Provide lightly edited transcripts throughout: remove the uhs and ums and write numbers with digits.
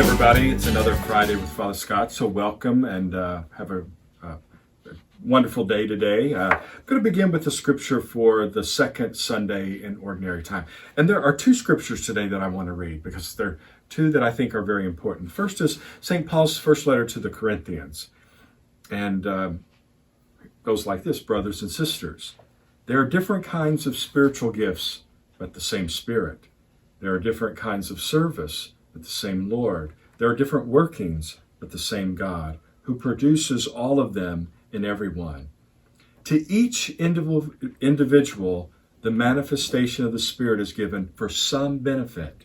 everybody, it's another Friday with Father Scott, so welcome and have a wonderful day today. I'm going to begin with the scripture for the second Sunday in Ordinary Time. And there are two scriptures today that I want to read because they're two that I think are very important. First is St. Paul's first letter to the Corinthians. And it goes like this: brothers and sisters, there are different kinds of spiritual gifts, but the same Spirit. There are different kinds of service, but the same Lord. There are different workings, but the same God, who produces all of them in everyone. To each individual, the manifestation of the Spirit is given for some benefit.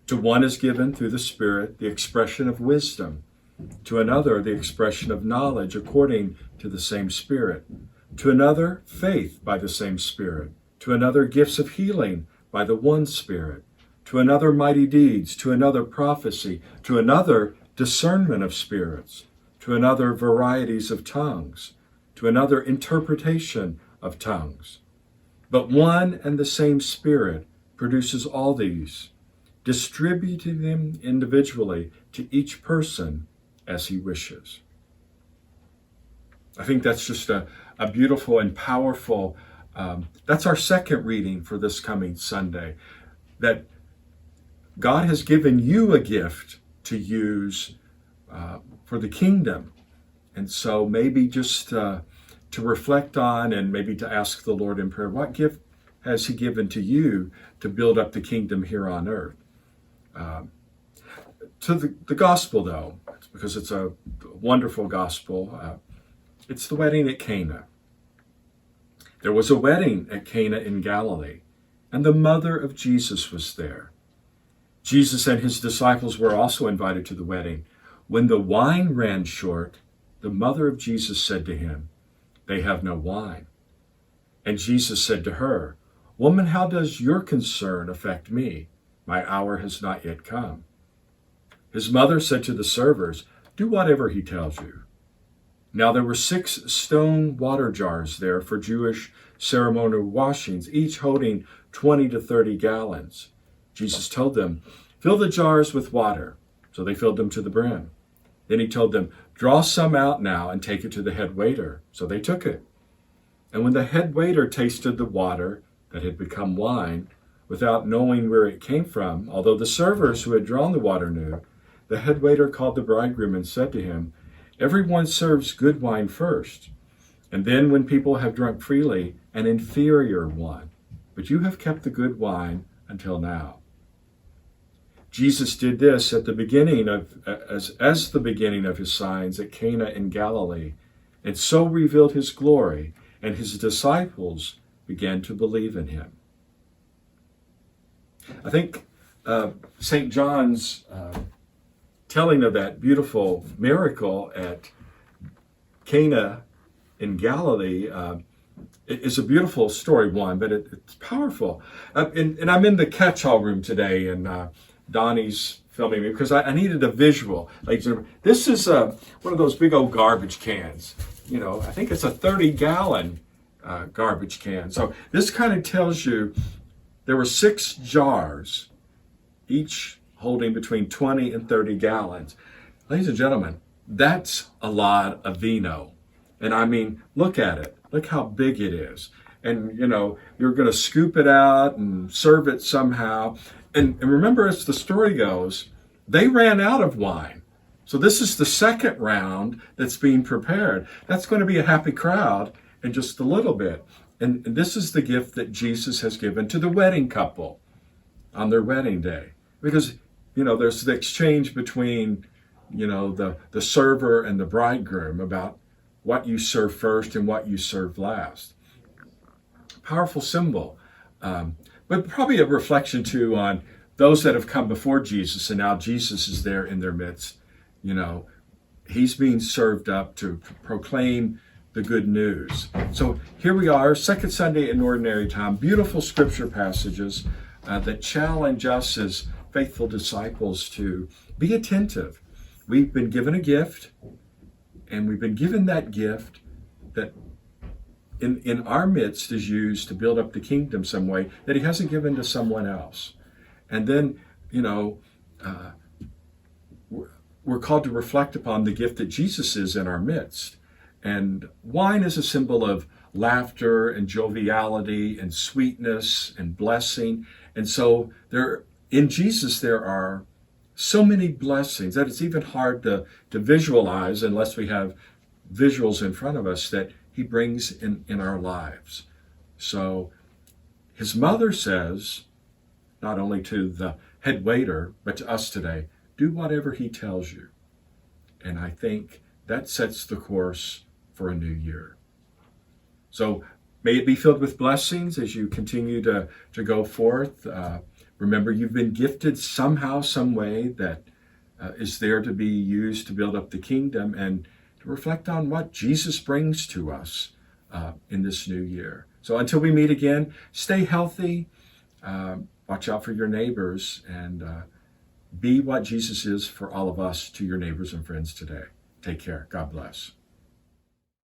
To one is given through the Spirit the expression of wisdom, to another the expression of knowledge according to the same Spirit, to another faith by the same Spirit, to another gifts of healing by the one Spirit, to another mighty deeds, to another prophecy, to another discernment of spirits, to another varieties of tongues, to another interpretation of tongues. But one and the same Spirit produces all these, distributing them individually to each person as he wishes. I think that's just a beautiful and powerful, that's our second reading for this coming Sunday, that God has given you a gift to use for the kingdom. And so maybe just to reflect on and maybe to ask the Lord in prayer, what gift has he given to you to build up the kingdom here on earth? To the gospel, though, because it's a wonderful gospel, it's the wedding at Cana. There was a wedding at Cana in Galilee, and the mother of Jesus was there. Jesus and his disciples were also invited to the wedding. When the wine ran short, the mother of Jesus said to him, "They have no wine." And Jesus said to her, "Woman, how does your concern affect me? My hour has not yet come." His mother said to the servers, "Do whatever he tells you." Now there were 6 stone water jars there for Jewish ceremonial washings, each holding 20 to 30 gallons. Jesus told them, "Fill the jars with water." So they filled them to the brim. Then he told them, "Draw some out now and take it to the head waiter." So they took it. And when the head waiter tasted the water that had become wine, without knowing where it came from, although the servers who had drawn the water knew, the head waiter called the bridegroom and said to him, "Everyone serves good wine first, and then when people have drunk freely, an inferior one. But you have kept the good wine until now." Jesus did this at the beginning as the beginning of his signs at Cana in Galilee, and so revealed his glory, and his disciples began to believe in him. I think St. John's telling of that beautiful miracle at Cana in Galilee is a beautiful story, one, but it's powerful. And I'm in the catch-all room today, and Donnie's filming me because I needed a visual. Like, this is one of those big old garbage cans. You know, I think it's a 30-gallon garbage can. So this kind of tells you there were 6 jars, each holding between 20 and 30 gallons. Ladies and gentlemen, that's a lot of vino. And I mean, look at it. Look how big it is. And, you know, you're going to scoop it out and serve it somehow. And remember, as the story goes, they ran out of wine. So this is the second round that's being prepared. That's going to be a happy crowd in just a little bit. And this is the gift that Jesus has given to the wedding couple on their wedding day. Because, you know, there's the exchange between, you know, the server and the bridegroom about what you serve first and what you serve last. Powerful symbol. But probably a reflection too on those that have come before Jesus, and now Jesus is there in their midst. You know, he's being served up to proclaim the good news. So here we are, second Sunday in Ordinary Time, beautiful scripture passages that challenge us as faithful disciples to be attentive. We've been given a gift, and we've been given that gift that in our midst is used to build up the kingdom some way that he hasn't given to someone else. And then, you know, we're called to reflect upon the gift that Jesus is in our midst. And wine is a symbol of laughter and joviality and sweetness and blessing. And so in Jesus there are so many blessings that it's even hard to visualize unless we have visuals in front of us that he brings in our lives. So his mother says, not only to the head waiter, but to us today, do whatever he tells you. And I think that sets the course for a new year. So may it be filled with blessings as you continue to go forth. Remember, you've been gifted somehow, some way that is there to be used to build up the kingdom and to reflect on what Jesus brings to us in this new year. So until we meet again, stay healthy, watch out for your neighbors, and be what Jesus is for all of us to your neighbors and friends today. Take care. God bless.